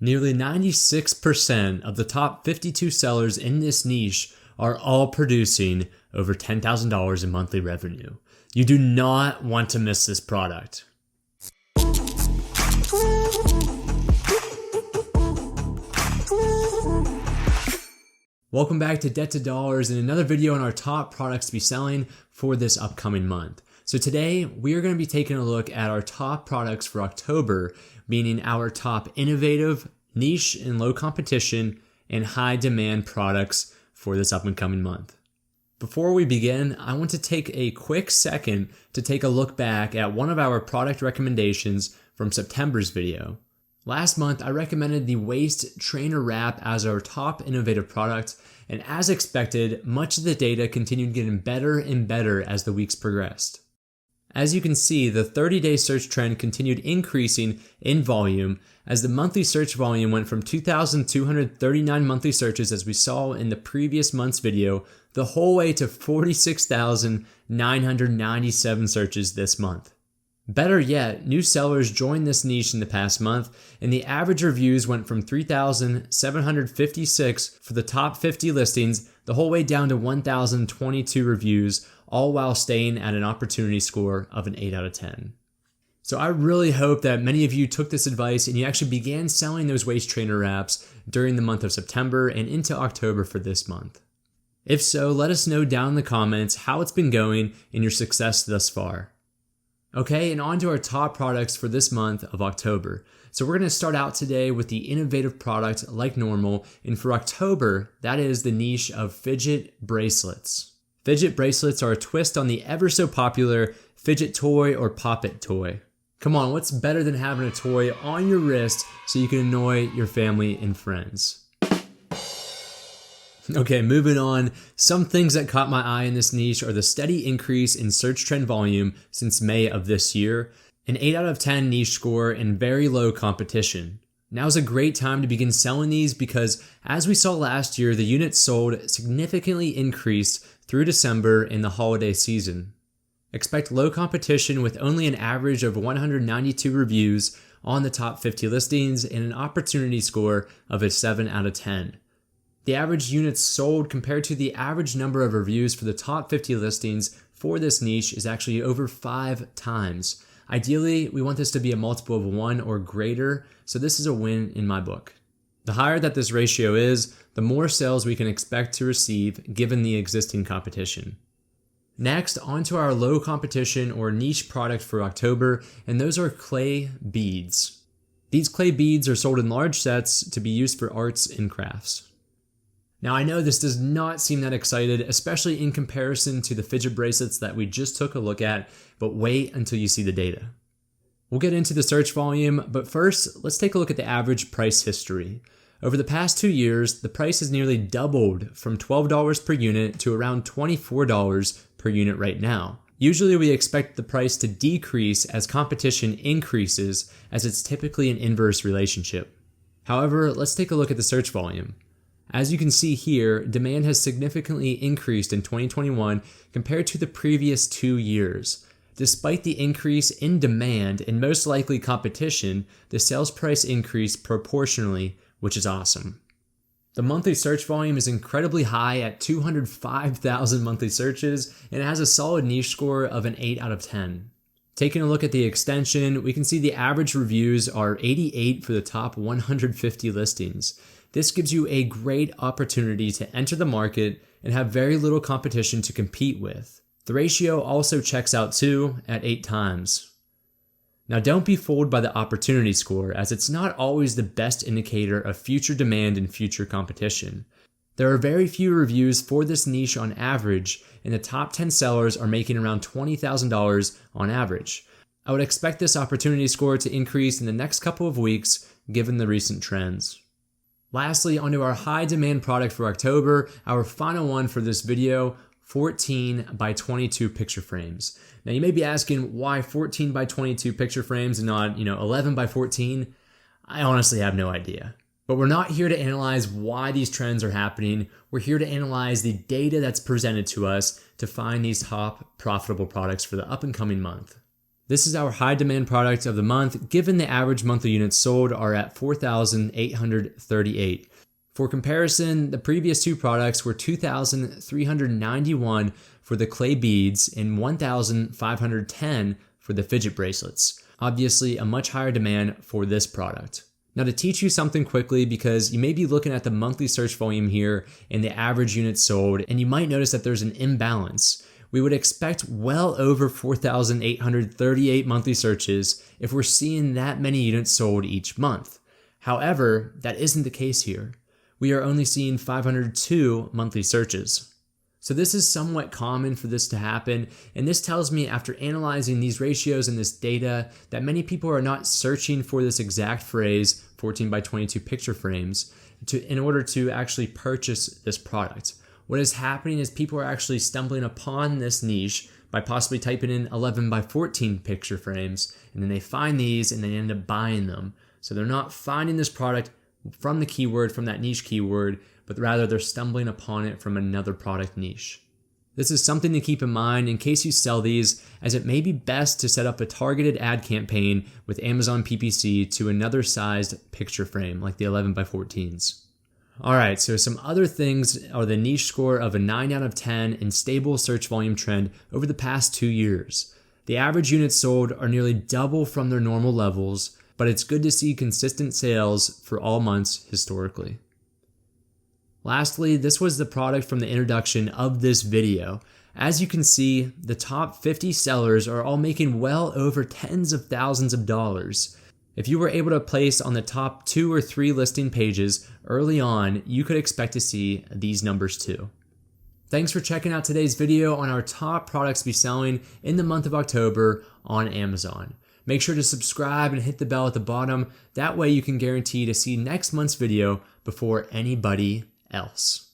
Nearly 96% of the top 52 sellers in this niche are all producing over $10,000 in monthly revenue. You do not want to miss this product. Welcome back to Debt to Dollars and another video on our top products to be selling for this upcoming month. So today we are going to be taking a look at our top products for October, meaning our top innovative, niche and low competition and high demand products for this up and coming month. Before we begin, I want to take a quick second to take a look back at one of our product recommendations from September's video. Last month, I recommended the Waist Trainer Wrap as our top innovative product, and as expected, much of the data continued getting better and better as the weeks progressed. As you can see, the 30-day search trend continued increasing in volume as the monthly search volume went from 2,239 monthly searches as we saw in the previous month's video, the whole way to 46,997 searches this month. Better yet, new sellers joined this niche in the past month, and the average reviews went from 3,756 for the top 50 listings, the whole way down to 1,022 reviews, all while staying at an opportunity score of an 8 out of 10. So I really hope that many of you took this advice and you actually began selling those waist trainer wraps during the month of September and into October for this month. If so, let us know down in the comments how it's been going and your success thus far. Okay, and on to our top products for this month of October. So we're going to start out today with the innovative product like normal, and for October, that is the niche of fidget bracelets. Fidget bracelets are a twist on the ever so popular fidget toy or pop-it toy. Come on, what's better than having a toy on your wrist so you can annoy your family and friends? Okay, moving on. Some things that caught my eye in this niche are the steady increase in search trend volume since May of this year, an 8 out of 10 niche score, and very low competition. Now's a great time to begin selling these because, as we saw last year, the units sold significantly increased through December in the holiday season. Expect low competition with only an average of 192 reviews on the top 50 listings and an opportunity score of a 7 out of 10. The average units sold compared to the average number of reviews for the top 50 listings for this niche is actually over 5 times. Ideally, we want this to be a multiple of 1 or greater, so this is a win in my book. The higher that this ratio is, the more sales we can expect to receive given the existing competition. Next, onto our low competition or niche product for October, and those are clay beads. These clay beads are sold in large sets to be used for arts and crafts. Now I know this does not seem that excited, especially in comparison to the fidget bracelets that we just took a look at, but wait until you see the data. We'll get into the search volume, but first, let's take a look at the average price history. Over the past 2 years, the price has nearly doubled from $12 per unit to around $24 per unit right now. Usually we expect the price to decrease as competition increases, as it's typically an inverse relationship. However, let's take a look at the search volume. As you can see here, demand has significantly increased in 2021 compared to the previous 2 years. Despite the increase in demand and most likely competition, the sales price increased proportionally, which is awesome. The monthly search volume is incredibly high at 205,000 monthly searches and it has a solid niche score of an 8 out of 10. Taking a look at the extension, we can see the average reviews are 88 for the top 150 listings. This gives you a great opportunity to enter the market and have very little competition to compete with. The ratio also checks out too at 8 times. Now don't be fooled by the opportunity score, as it's not always the best indicator of future demand and future competition. There are very few reviews for this niche on average, and the top 10 sellers are making around $20,000 on average. I would expect this opportunity score to increase in the next couple of weeks given the recent trends. Lastly, onto our high demand product for October, our final one for this video, 14 by 22 picture frames. Now you may be asking why 14 by 22 picture frames and not, 11 by 14? I honestly have no idea. But we're not here to analyze why these trends are happening. We're here to analyze the data that's presented to us to find these top profitable products for the up and coming month. This is our high demand product of the month, given the average monthly units sold are at 4,838. For comparison, the previous two products were 2,391 for the clay beads and 1,510 for the fidget bracelets. Obviously, a much higher demand for this product. Now, to teach you something quickly, because you may be looking at the monthly search volume here and the average units sold, and you might notice that there's an imbalance. We would expect well over 4,838 monthly searches if we're seeing that many units sold each month. However, that isn't the case here. We are only seeing 502 monthly searches. So this is somewhat common for this to happen, and this tells me, after analyzing these ratios and this data, that many people are not searching for this exact phrase, 14 by 22 picture frames, in order to actually purchase this product. What is happening is people are actually stumbling upon this niche by possibly typing in 11 by 14 picture frames, and then they find these and they end up buying them. So they're not finding this product from the keyword, from that niche keyword, but rather they're stumbling upon it from another product niche. This is something to keep in mind in case you sell these, as it may be best to set up a targeted ad campaign with Amazon PPC to another sized picture frame like the 11 by 14s. Alright, so some other things are the niche score of a 9 out of 10 and stable search volume trend over the past 2 years. The average units sold are nearly double from their normal levels, but it's good to see consistent sales for all months historically. Lastly, this was the product from the introduction of this video. As you can see, the top 50 sellers are all making well over tens of thousands of dollars. If you were able to place on the top 2 or 3 listing pages early on, you could expect to see these numbers too. Thanks for checking out today's video on our top products to be selling in the month of October on Amazon. Make sure to subscribe and hit the bell at the bottom. That way you can guarantee to see next month's video before anybody else.